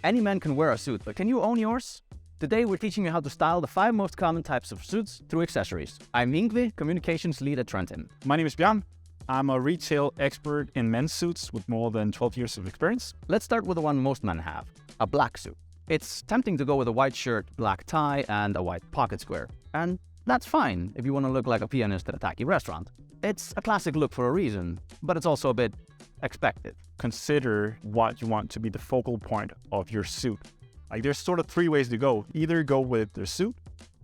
Any man can wear a suit, but can you own yours? Today we're teaching you how to style the 5 most common types of suits through accessories. I'm Yngve, communications lead at TRENDHIM. My name is Björn. I'm a retail expert in men's suits with more than 12 years of experience. Let's start with the one most men have, a black suit. It's tempting to go with a white shirt, black tie, and a white pocket square. And that's fine if you want to look like a pianist at a tacky restaurant. It's a classic look for a reason, but it's also a bit expected. Consider what you want to be the focal point of your suit. Like, there's sort of 3 ways to go. Either go with the suit,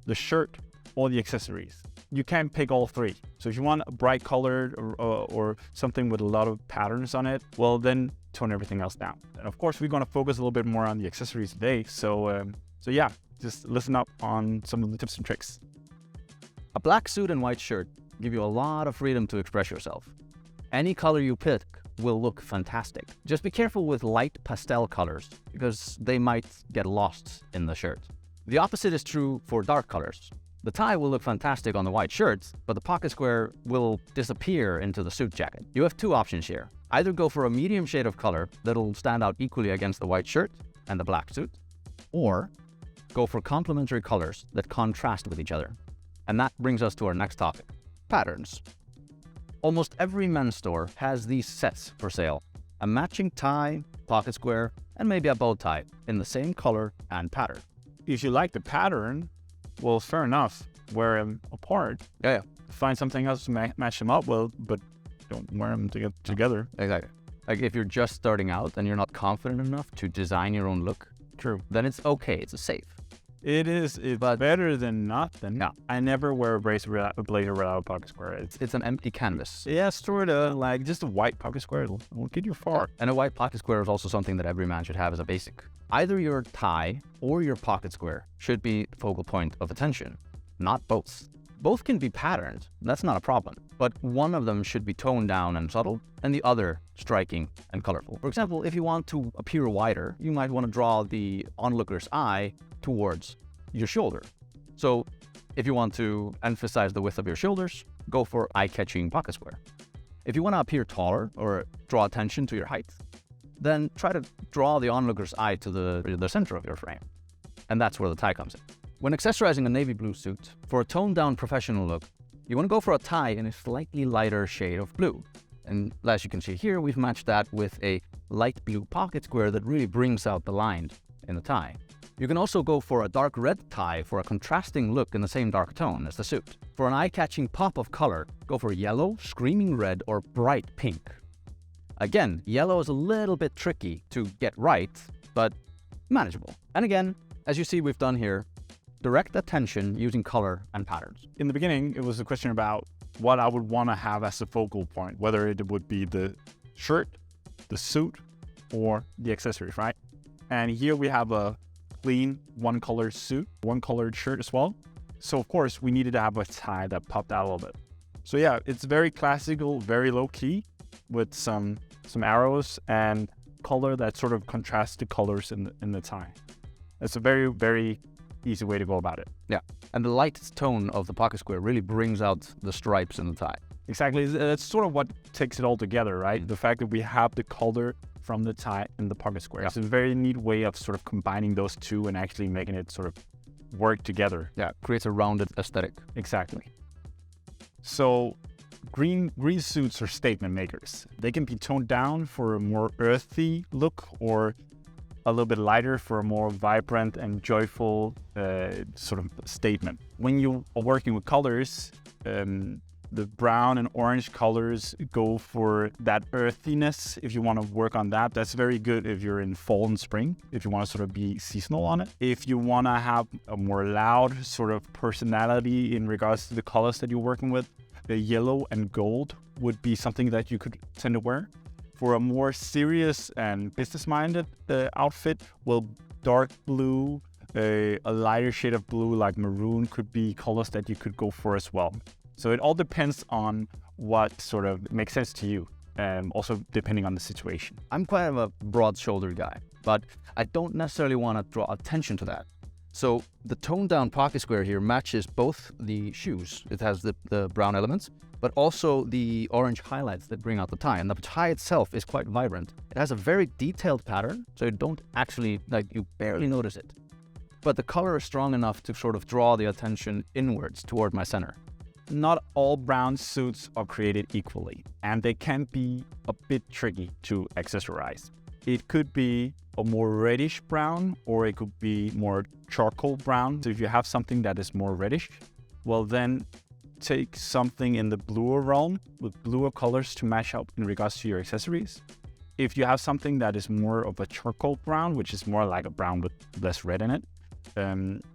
the shirt, or the accessories. You can't pick all 3. So if you want a bright colored or something with a lot of patterns on it, well, then tone everything else down. And of course, we're going to focus a little bit more on the accessories today. So yeah, just listen up on some of the tips and tricks. A black suit and white shirt give you a lot of freedom to express yourself. Any color you pick will look fantastic. Just be careful with light pastel colors because they might get lost in the shirt. The opposite is true for dark colors. The tie will look fantastic on the white shirt, but the pocket square will disappear into the suit jacket. You have 2 options here. Either go for a medium shade of color that'll stand out equally against the white shirt and the black suit, or go for complementary colors that contrast with each other. And that brings us to our next topic, patterns. Almost every men's store has these sets for sale. A matching tie, pocket square, and maybe a bow tie in the same color and pattern. If you like the pattern, well, fair enough, wear them apart. Yeah. Find something else to match them up with, but don't wear them together. Exactly. Like if you're just starting out and you're not confident enough to design your own look, True. then it's okay, it's safe. It's better than nothing. Yeah. I never wear a blazer without a pocket square. It's an empty canvas. Yeah, sort of. Like, just a white pocket square will get you far. And a white pocket square is also something that every man should have as a basic. Either your tie or your pocket square should be the focal point of attention, not both. Both can be patterned, that's not a problem, but one of them should be toned down and subtle, and the other striking and colorful. For example, if you want to appear wider, you might want to draw the onlooker's eye towards your shoulder. So if you want to emphasize the width of your shoulders, go for eye-catching pocket square. If you want to appear taller or draw attention to your height, then try to draw the onlooker's eye to the center of your frame. And that's where the tie comes in. When accessorizing a navy blue suit, for a toned-down professional look, you want to go for a tie in a slightly lighter shade of blue. And as you can see here, we've matched that with a light blue pocket square that really brings out the line in the tie. You can also go for a dark red tie for a contrasting look in the same dark tone as the suit. For an eye-catching pop of color, go for yellow, screaming red, or bright pink. Again, yellow is a little bit tricky to get right, but manageable. And again, as you see we've done here, direct attention using color and patterns. In the beginning, it was a question about what I would want to have as a focal point, whether it would be the shirt, the suit, or the accessories, right? And here we have a clean one-colored suit, one-colored shirt as well. So of course, we needed to have a tie that popped out a little bit. So yeah, it's very classical, very low-key, with some arrows and color that sort of contrasts the colors in the tie. It's a very, very easy way to go about it. Yeah, and the light tone of the pocket square really brings out the stripes in the tie. Exactly, that's sort of what takes it all together, right? The fact that we have the color from the tie and the pocket square. Yeah. It's a very neat way of sort of combining those 2 and actually making it sort of work together. Yeah, creates a rounded aesthetic. Exactly. So green suits are statement makers. They can be toned down for a more earthy look or a little bit lighter for a more vibrant and joyful sort of statement. When you are working with colors, the brown and orange colors go for that earthiness. If you want to work on that, that's very good if you're in fall and spring, if you want to sort of be seasonal on it. If you want to have a more loud sort of personality in regards to the colors that you're working with, the yellow and gold would be something that you could tend to wear. For a more serious and business-minded outfit, well, dark blue, a lighter shade of blue like maroon could be colors that you could go for as well. So it all depends on what sort of makes sense to you, and also depending on the situation. I'm quite of a broad-shouldered guy, but I don't necessarily want to draw attention to that. So the toned down pocket square here matches both the shoes. It has the brown elements, but also the orange highlights that bring out the tie. And the tie itself is quite vibrant. It has a very detailed pattern, so you don't actually, you barely notice it. But the color is strong enough to sort of draw the attention inwards toward my center. Not all brown suits are created equally, and they can be a bit tricky to accessorize. It could be a more reddish brown, or it could be more charcoal brown. So if you have something that is more reddish, well then take something in the bluer realm with bluer colors to match up in regards to your accessories. If you have something that is more of a charcoal brown, which is more like a brown with less red in it,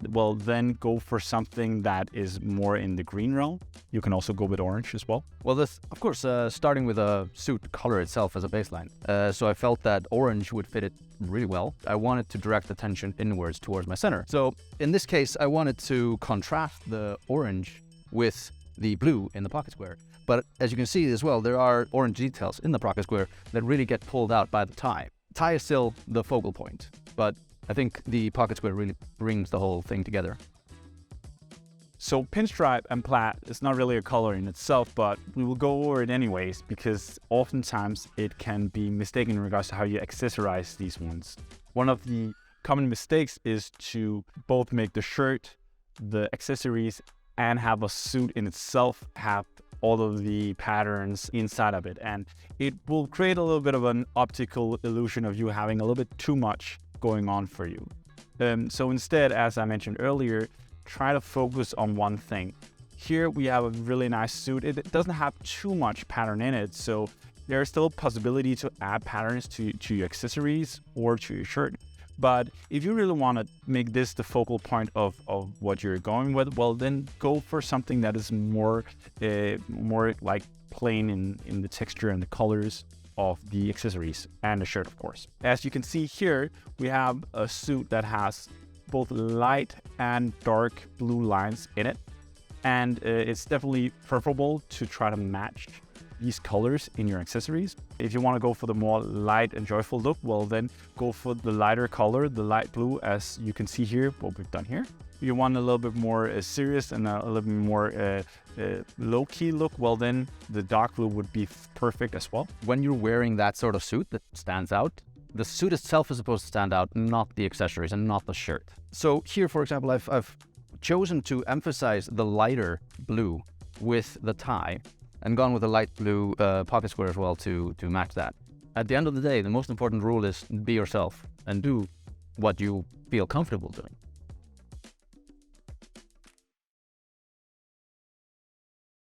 well then go for something that is more in the green realm. You can also go with orange as well. Well, this, of course, starting with a suit color itself as a baseline. So I felt that orange would fit it really well. I wanted to direct attention inwards towards my center. So in this case, I wanted to contrast the orange with the blue in the pocket square. But as you can see as well, there are orange details in the pocket square that really get pulled out by the tie. Tie is still the focal point, but I think the pocket square really brings the whole thing together. So pinstripe and plaid is not really a color in itself, but we will go over it anyways because oftentimes it can be mistaken in regards to how you accessorize these ones. One of the common mistakes is to both make the shirt, the accessories, and have a suit in itself have all of the patterns inside of it. And it will create a little bit of an optical illusion of you having a little bit too much going on for you. So instead, as I mentioned earlier, try to focus on one thing. Here we have a really nice suit. It doesn't have too much pattern in it, so there's still a possibility to add patterns to your accessories or to your shirt. But if you really want to make this the focal point of what you're going with, well, then go for something that is more like plain in the texture and the colors of the accessories and the shirt, of course. As you can see here, we have a suit that has both light and dark blue lines in it. And it's definitely preferable to try to match these colors in your accessories. If you want to go for the more light and joyful look, well then go for the lighter color, the light blue, as you can see here, what we've done here. If you want a little bit more serious and a little bit more low-key look, well then the dark blue would be perfect as well. When you're wearing that sort of suit that stands out, the suit itself is supposed to stand out, not the accessories and not the shirt. So here, for example, I've chosen to emphasize the lighter blue with the tie and gone with a light blue pocket square as well to match that. At the end of the day, the most important rule is be yourself and do what you feel comfortable doing.